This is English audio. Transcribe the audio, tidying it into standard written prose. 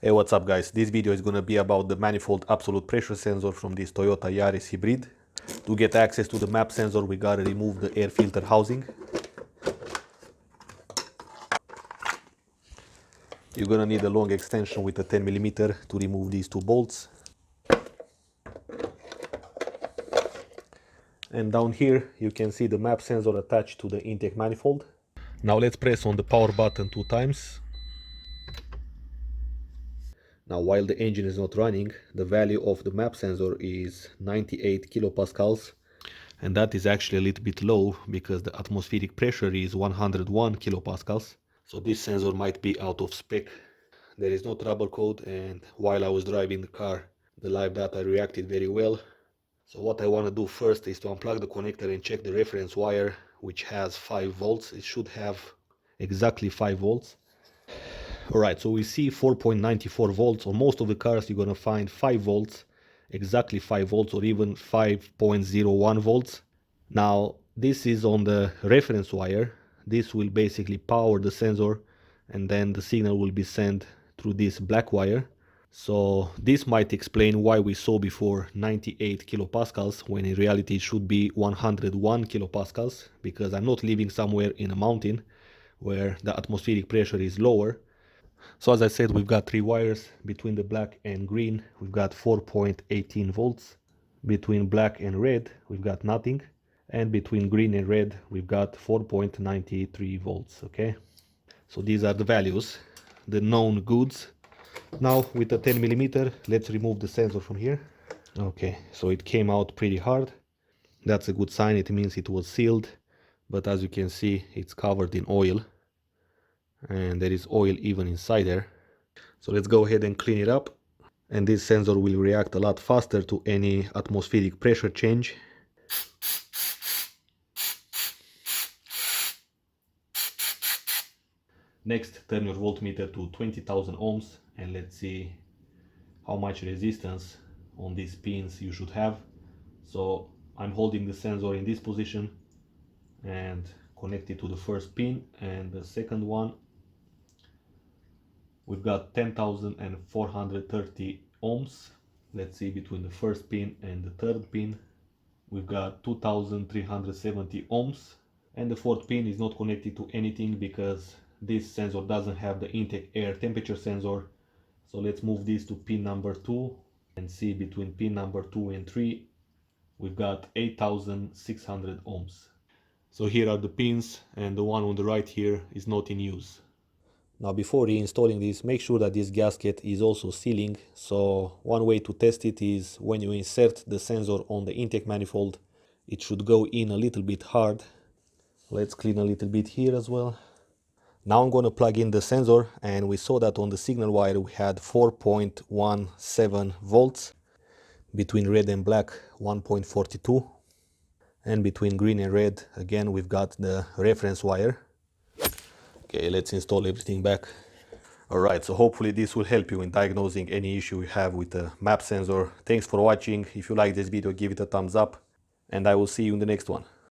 Hey, what's up guys? This video is gonna be about the manifold absolute pressure sensor from this Toyota Yaris Hybrid. To get access to the MAP sensor, we gotta remove the air filter housing. You're gonna need a long extension with a 10mm to remove these two bolts. And down here you can see the MAP sensor attached to the intake manifold. Now let's press on the power button 2 times. Now while the engine is not running, the value of the MAP sensor is 98 kilopascals. And that is actually a little bit low because the atmospheric pressure is 101 kilopascals. So this sensor might be out of spec. There is no trouble code, and while I was driving the car, the live data reacted very well. So what I want to do first is to unplug the connector and check the reference wire, which has 5 volts. It should have exactly 5 volts. Alright, so we see 4.94 volts. On most of the cars you're gonna find 5 volts, exactly 5 volts, or even 5.01 volts. Now this is on the reference wire. This will basically power the sensor, and then the signal will be sent through this black wire. So this might explain why we saw before 98 kilopascals when in reality it should be 101 kilopascals, because I'm not living somewhere in a mountain where the atmospheric pressure is lower. So as I said, we've got 3 wires. Between the black and green we've got 4.18 volts. Between black and red we've got nothing. And between green and red we've got 4.93 volts. Okay, so these are the values, the known goods. Now with a 10mm, let's remove the sensor from here. Okay, so it came out pretty hard. That's a good sign, it means it was sealed. But as you can see, it's covered in oil, and there is oil even inside there. So let's go ahead and clean it up, and this sensor will react a lot faster to any atmospheric pressure change. Next, turn your voltmeter to 20,000 ohms and let's see how much resistance on these pins you should have. So I'm holding the sensor in this position and connect it to the first pin, and the second one we've got 10,430 ohms. Let's see, between the first pin and the third pin we've got 2,370 ohms, and the fourth pin is not connected to anything because this sensor doesn't have the intake air temperature sensor. So let's move this to pin number 2 and see, between pin number 2 and 3 we've got 8,600 ohms. So here are the pins, and the one on the right here is not in use. Now before reinstalling this, make sure that this gasket is also sealing. So one way to test it is when you insert the sensor on the intake manifold, it should go in a little bit hard. Let's clean a little bit here as well. Now I'm going to plug in the sensor, and we saw that on the signal wire we had 4.17 volts, between red and black 1.42, and between green and red again we've got the reference wire. Okay, let's install everything back. Alright, so hopefully this will help you in diagnosing any issue you have with the MAP sensor. Thanks for watching. If you like this video, give it a thumbs up, and I will see you in the next one.